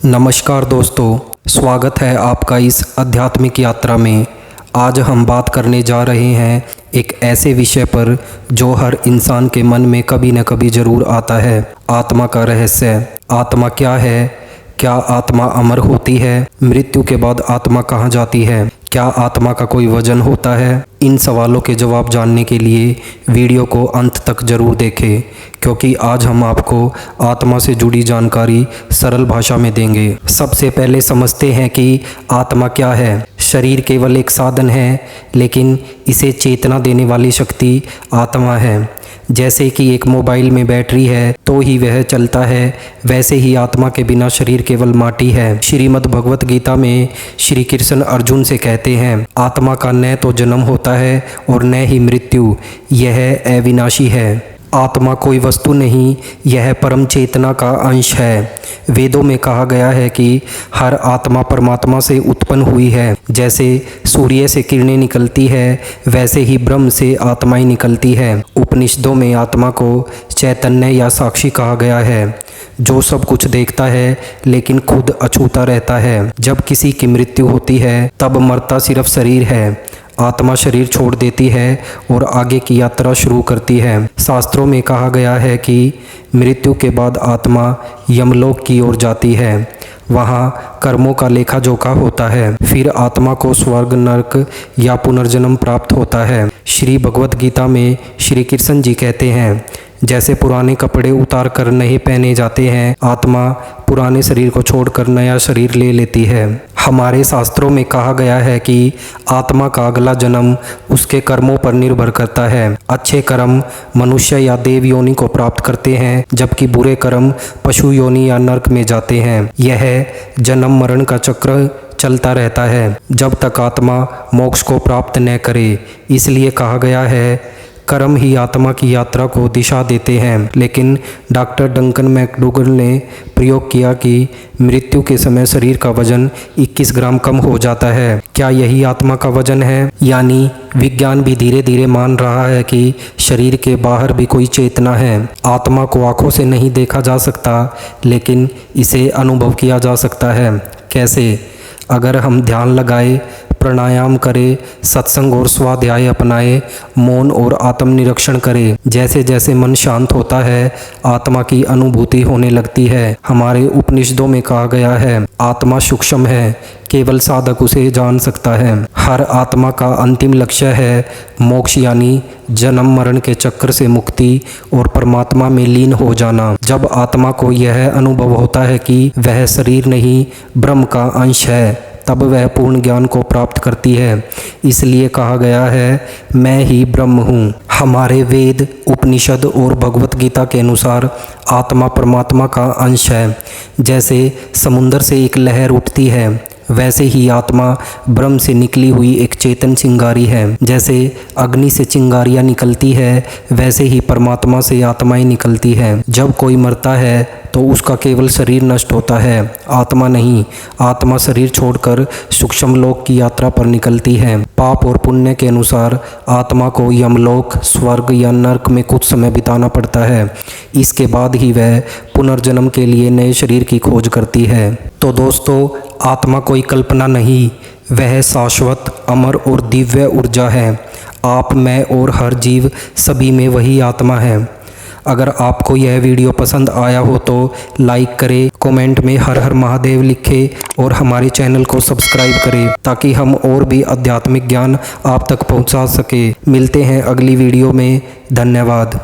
नमस्कार दोस्तों, स्वागत है आपका इस आध्यात्मिक यात्रा में। आज हम बात करने जा रहे हैं एक ऐसे विषय पर जो हर इंसान के मन में कभी न कभी ज़रूर आता है, आत्मा का रहस्य। आत्मा क्या है? क्या आत्मा अमर होती है? मृत्यु के बाद आत्मा कहाँ जाती है? क्या आत्मा का कोई वजन होता है? इन सवालों के जवाब जानने के लिए वीडियो को अंत तक ज़रूर देखें, क्योंकि आज हम आपको आत्मा से जुड़ी जानकारी सरल भाषा में देंगे। सबसे पहले समझते हैं कि आत्मा क्या है। शरीर केवल एक साधन है, लेकिन इसे चेतना देने वाली शक्ति आत्मा है। जैसे कि एक मोबाइल में बैटरी है तो ही वह चलता है, वैसे ही आत्मा के बिना शरीर केवल माटी है। श्रीमद् भगवत गीता में श्री कृष्ण अर्जुन से कहते हैं, आत्मा का न तो जन्म होता है और न ही मृत्यु, यह अविनाशी है। आत्मा कोई वस्तु नहीं, यह परम चेतना का अंश है। वेदों में कहा गया है कि हर आत्मा परमात्मा से उत्पन्न हुई है। जैसे सूर्य से किरणें निकलती है, वैसे ही ब्रह्म से आत्माएं निकलती है। उपनिषदों में आत्मा को चैतन्य या साक्षी कहा गया है, जो सब कुछ देखता है लेकिन खुद अछूता रहता है। जब किसी की मृत्यु होती है तब मरता सिर्फ शरीर है। आत्मा शरीर छोड़ देती है और आगे की यात्रा शुरू करती है। शास्त्रों में कहा गया है कि मृत्यु के बाद आत्मा यमलोक की ओर जाती है, वहाँ कर्मों का लेखा जोखा होता है। फिर आत्मा को स्वर्ग, नरक या पुनर्जन्म प्राप्त होता है। श्री भगवत गीता में श्री कृष्ण जी कहते हैं, जैसे पुराने कपड़े उतार कर नए पहने जाते हैं, आत्मा पुराने शरीर को छोड़कर नया शरीर ले लेती है। हमारे शास्त्रों में कहा गया है कि आत्मा का अगला जन्म उसके कर्मों पर निर्भर करता है। अच्छे कर्म मनुष्य या देव योनि को प्राप्त करते हैं, जबकि बुरे कर्म पशु योनि या नरक में जाते हैं। यह जन्म मरण का चक्र चलता रहता है जब तक आत्मा मोक्ष को प्राप्त न करे। इसलिए कहा गया है, कर्म ही आत्मा की यात्रा को दिशा देते हैं। लेकिन डॉक्टर डंकन मैकडूगल ने प्रयोग किया कि मृत्यु के समय शरीर का वजन 21 ग्राम कम हो जाता है। क्या यही आत्मा का वजन है? यानी विज्ञान भी धीरे धीरे मान रहा है कि शरीर के बाहर भी कोई चेतना है। आत्मा को आंखों से नहीं देखा जा सकता, लेकिन इसे अनुभव किया जा सकता है। कैसे? अगर हम ध्यान लगाए, प्राणायाम करें, सत्संग और स्वाध्याय अपनाएं, मौन और आत्मनिरीक्षण करें, जैसे जैसे मन शांत होता है आत्मा की अनुभूति होने लगती है। हमारे उपनिषदों में कहा गया है, आत्मा सूक्ष्म है, केवल साधक उसे जान सकता है। हर आत्मा का अंतिम लक्ष्य है मोक्ष, यानी जन्म मरण के चक्र से मुक्ति और परमात्मा में लीन हो जाना। जब आत्मा को यह अनुभव होता है कि वह शरीर नहीं ब्रह्म का अंश है, तब वह पूर्ण ज्ञान को प्राप्त करती है। इसलिए कहा गया है, मैं ही ब्रह्म हूँ। हमारे वेद, उपनिषद और भगवत गीता के अनुसार आत्मा परमात्मा का अंश है। जैसे समुद्र से एक लहर उठती है, वैसे ही आत्मा ब्रह्म से निकली हुई एक चेतन चिंगारी है। जैसे अग्नि से चिंगारियाँ निकलती है, वैसे ही परमात्मा से आत्माएं निकलती हैं। जब कोई मरता है तो उसका केवल शरीर नष्ट होता है, आत्मा नहीं। आत्मा शरीर छोड़कर सूक्ष्म लोक की यात्रा पर निकलती है। पाप और पुण्य के अनुसार आत्मा को यमलोक, स्वर्ग या नरक में कुछ समय बिताना पड़ता है। इसके बाद ही वह पुनर्जन्म के लिए नए शरीर की खोज करती है। तो दोस्तों, आत्मा कोई कल्पना नहीं, वह शाश्वत, अमर और दिव्य ऊर्जा है। आप, मैं और हर जीव, सभी में वही आत्मा है। अगर आपको यह वीडियो पसंद आया हो तो लाइक करें, कमेंट में हर हर महादेव लिखें और हमारे चैनल को सब्सक्राइब करें, ताकि हम और भी आध्यात्मिक ज्ञान आप तक पहुंचा सके। मिलते हैं अगली वीडियो में। धन्यवाद।